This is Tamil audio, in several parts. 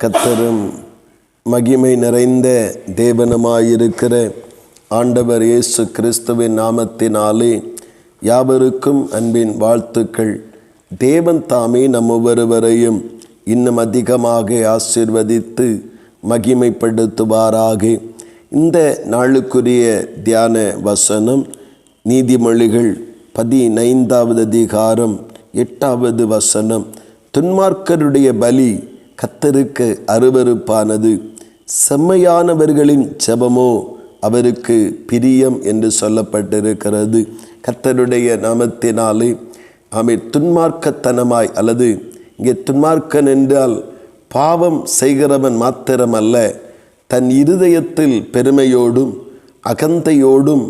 கர்த்தரும் மகிமை நிறைந்த தேவனுமாயிருக்கிற ஆண்டவர் இயேசு கிறிஸ்துவின் நாமத்தினாலே யாவருக்கும் அன்பின் வாழ்த்துக்கள். தேவன் தாமே நம் ஒவ்வொருவரையும் இன்னும் அதிகமாக ஆசீர்வதித்து மகிமைப்படுத்துவாராக. இந்த நாளுக்குரிய தியான வசனம் நீதிமொழிகள் 15வது அதிகாரம் 8வது வசனம். துன்மார்க்கருடைய பலி கர்த்தருக்கு அருவருப்பானது, செம்மையானவர்களின் ஜெபமோ அவருக்கு பிரியம் என்று சொல்லப்பட்டிருக்கிறது. கர்த்தருடைய நாமத்தினாலே துன்மார்க்கத்தனமாய், அல்லது இங்கே துன்மார்க்கன் என்றால் பாவம் செய்கிறவன் மாத்திரமல்ல, தன் இருதயத்தில் பெருமையோடும் அகந்தையோடும்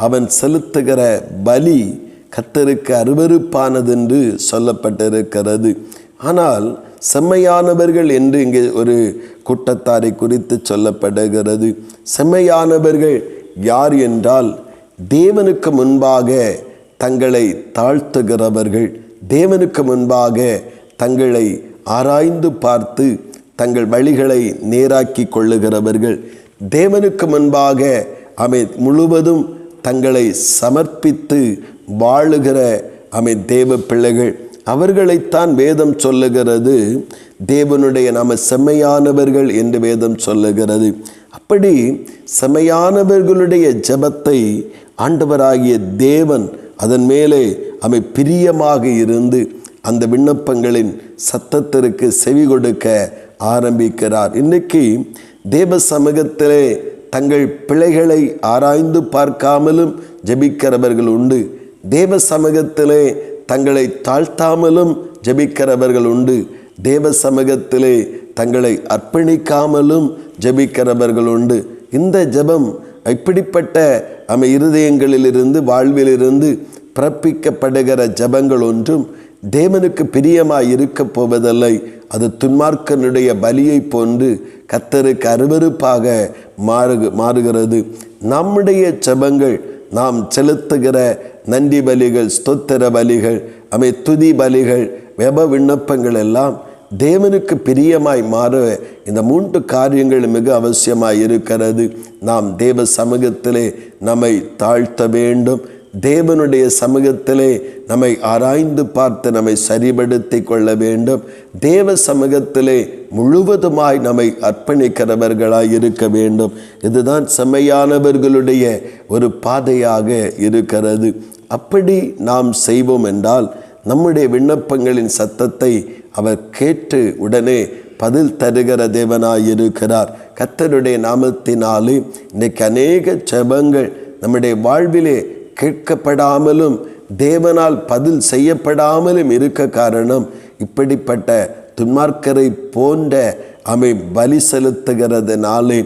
அவன் செலுத்துகிற பலி கர்த்தருக்கு அருவருப்பானது என்று சொல்லப்பட்டிருக்கிறது. ஆனால் செம்மையானவர்கள் என்று இங்கே ஒரு கூட்டத்தாரை குறித்து சொல்லப்படுகிறது. செம்மையானவர்கள் யார் என்றால், தேவனுக்கு முன்பாக தங்களை தாழ்த்துகிறவர்கள், தேவனுக்கு முன்பாக தங்களை ஆராய்ந்து பார்த்து தங்கள் வழிகளை நேராக்கி கொள்ளுகிறவர்கள், தேவனுக்கு முன்பாக முழுவதும் தங்களை சமர்ப்பித்து வாழுகிற தேவ பிள்ளைகள், அவர்களைத்தான் வேதம் சொல்லுகிறது. தேவனுடைய நாம செம்மையானவர்கள் என்று வேதம் சொல்லுகிறது. அப்படி செம்மையானவர்களுடைய ஜெபத்தை ஆண்டவராகிய தேவன் அதன் மேலே பிரியமாக இருந்து அந்த விண்ணப்பங்களின் சத்தத்திற்கு செவி கொடுக்க ஆரம்பிக்கிறார். இன்றைக்கு தேவ சமூகத்திலே தங்கள் பிழைகளை ஆராய்ந்து பார்க்காமலும் ஜெபிக்கிறவர்கள் உண்டு. தேவ சமூகத்திலே தங்களை தாழ்த்தாமலும் ஜெபிக்கிறவர்கள் உண்டு. தேவ சமூகத்திலே தங்களை அர்ப்பணிக்காமலும் ஜெபிக்கிறவர்கள் உண்டு. இந்த ஜெபம் இப்படிப்பட்ட இருதயங்களிலிருந்து வாழ்விலிருந்து பிறப்பிக்கப்படுகிற ஜெபங்கள் ஒன்றும் தேவனுக்கு பிரியமாய் இருக்க போவதில்லை. அது துன்மார்க்கனுடைய பலியை போன்று கர்த்தருக்கு அருவருப்பாக மாறுகிறது. நம்முடைய ஜெபங்கள், நாம் செலுத்துகிற நன்றி பலிகள், ஸ்தோத்திர பலிகள், துதி பலிகள், வெப விண்ணப்பங்கள் எல்லாம் தேவனுக்கு பிரியமாய் மாற இந்த 3 காரியங்கள் மிக அவசியமாய் இருக்கிறது. நாம் தேவ சமூகத்திலே நம்மை தாழ்த்த வேண்டும். தேவனுடைய சமூகத்திலே நம்மை ஆராய்ந்து பார்த்து நம்மை சரிபடுத்தி கொள்ள வேண்டும். தேவ சமூகத்திலே முழுவதுமாய் நம்மை அர்ப்பணிக்கிறவர்களாய் இருக்க வேண்டும். இதுதான் செம்மையானவர்களுடைய ஒரு பாதையாக இருக்கிறது. அப்படி நாம் செய்வோம் என்றால் நம்முடைய விண்ணப்பங்களின் சத்தத்தை அவர் கேட்டு உடனே பதில் தருகிற தேவனாய் இருக்கிறார். கர்த்தருடைய நாமத்தினாலே இன்றைக்கு அநேக ஜெபங்கள் நம்முடைய வாழ்விலே கேட்கப்படாமலும் தேவனால் பதில் செய்யப்படாமலும் இருக்க காரணம், இப்படிப்பட்ட துன்மார்க்கரை போன்ற பலி செலுத்துகிறதுனாலே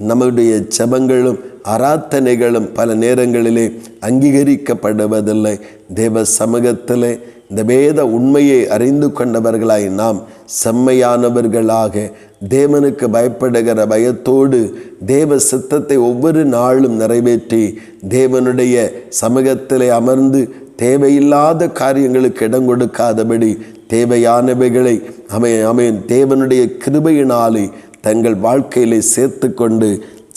நம்முடைய ஜெபங்களும் ஆராதனைகளும் பல நேரங்களிலே அங்கீகரிக்கப்படுவதில்லை. தேவ சமூகத்திலே இந்த வேத உண்மையை அறிந்து கொண்டவர்களாய் நாம் செம்மையானவர்களாக தேவனுக்கு பயப்படுகிற பயத்தோடு தேவ சித்தத்தை ஒவ்வொரு நாளும் நிறைவேற்றி தேவனுடைய சமூகத்திலே அமர்ந்து தேவையில்லாத காரியங்களுக்கு இடம் கொடுக்காதபடி தேவையானவைகளை தேவனுடைய கிருபையினாலே தங்கள் வாழ்க்கையிலே சேர்த்து கொண்டு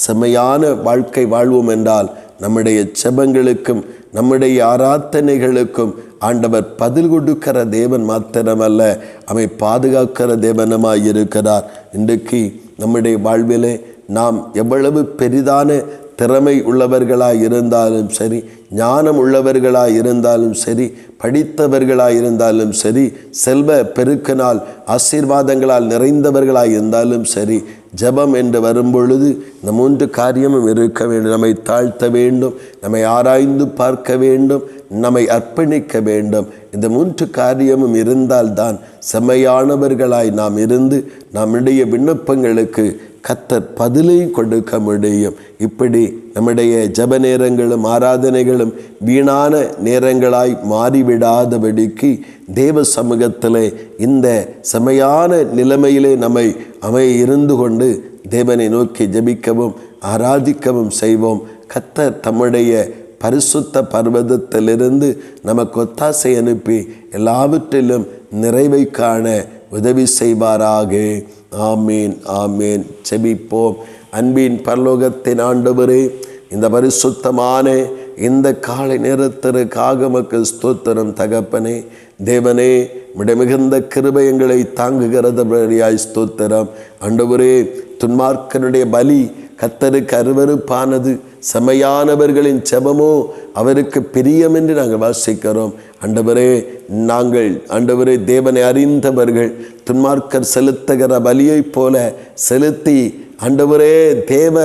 செம்மையான வாழ்க்கை வாழ்வோம் என்றால் நம்முடைய ஜெபங்களுக்கும் நம்முடைய ஆராதனைகளுக்கும் ஆண்டவர் பதில் கொடுக்கிற தேவன் மாத்திரமல்ல, பாதுகாக்கிற தேவனமாய் இருக்கிறார். இன்றைக்கு நம்முடைய வாழ்விலே நாம் எவ்வளவு பெரிதான திறமை உள்ளவர்களாய் இருந்தாலும் சரி, ஞானம் உள்ளவர்களாய் இருந்தாலும் சரி, படித்தவர்களாய் இருந்தாலும் சரி, செல்வ பெருக்கினால் ஆசீர்வாதங்களால் நிறைந்தவர்களாய் இருந்தாலும் சரி, ஜெபம் என்று வரும்பொழுது இந்த 3 காரியமும் இருக்க வேண்டும். நம்மை தாழ்த்த வேண்டும், நம்மை ஆராய்ந்து பார்க்க வேண்டும், நம்மை அர்ப்பணிக்க வேண்டும். இந்த 3 காரியமும் இருந்தால்தான் செம்மையானவர்களாய் நாம் இருந்து நம்முடைய விண்ணப்பங்களுக்கு கர்த்தர் பதிலை கொடுக்க முடியும். இப்படி நம்முடைய ஜெப நேரங்களும் ஆராதனைகளும் வீணான நேரங்களாய் மாறிவிடாதபடிக்கு தேவ சமூகத்திலே இந்த செம்மையான நிலைமையிலே நம்மை இருந்து கொண்டு தேவனை நோக்கி ஜெபிக்கவும் ஆராதிக்கவும் செய்வோம். கர்த்தர் தம்முடைய பரிசுத்த பர்வதத்திலிருந்து நமக்கு ஒத்தாசை அனுப்பி எல்லாவற்றிலும் நிறைவை காண உதவி செய்வாராக. ஆமீன் ஆமீன். செபிப்போம். அன்பின் பரலோகத்தின் ஆண்டவரே, இந்த பரிசுத்தமான இந்த காலை நேரத்திற்காக மக்கள் ஸ்தோத்திரம் தகப்பனே. தேவனே, மிகுந்த கிருபை எங்களை தாங்குகிறதபடியாய் ஸ்தோத்திரம். ஆண்டவரே, துன்மார்க்கனுடைய பலி கர்த்தருக்கு அருவருப்பானது, செமையானவர்களின் செபமோ அவருக்கு பிரியம் என்று நாங்கள் வாசிக்கிறோம். ஆண்டவரே தேவனை அறிந்தவர்கள் துன்மார்க்கர் செலுத்துகிற பலியைப் போல செலுத்தி ஆண்டவரே தேவ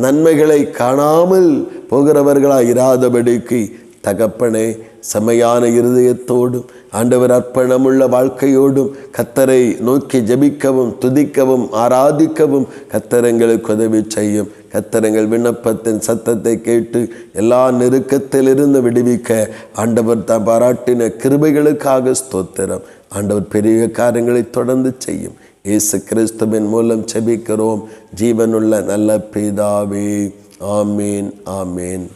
நன்மைகளை காணாமல் போகிறவர்களாக இராதபடிக்கு தகப்பனே, செமையான இருதயத்தோடும் ஆண்டவர் அர்ப்பணமுள்ள வாழ்க்கையோடும் கர்த்தரை நோக்கி ஜெபிக்கவும் துதிக்கவும் ஆராதிக்கவும் கர்த்தர் எங்களுக்கு உதவி செய்யும். கர்த்தர் எங்கள் விண்ணப்பத்தின் சத்தத்தை கேட்டு எல்லா நெருக்கத்திலிருந்து விடுவிக்க ஆண்டவர் தான் பாராட்டின கிருபைகளுக்காக ஸ்தோத்திரம். ஆண்டவர் பெரிய காரியங்களை தொடர்ந்து செய்யும். இயேசு கிறிஸ்துவின் மூலம் ஜெபிக்கிறோம் ஜீவனுள்ள நல்ல பிதாவே. ஆமீன் ஆமீன்.